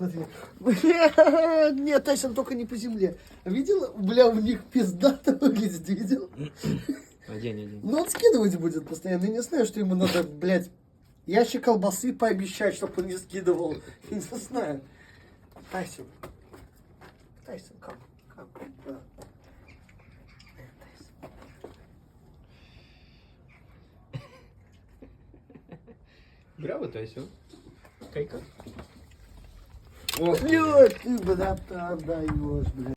Смотри. Бля, нет, Тайсон только не по земле. Видел? Бля, у них пиздато выглядит, видел? Один. Ну, он скидывать будет постоянно. Я не знаю, что ему надо, блядь, ящик колбасы пообещать, чтобы он не скидывал. Я не знаю. Тайсон. Тайсон, как? Да. Браво, Тайсон. Кайка. Блядь, ты, братан, даешь, блядь.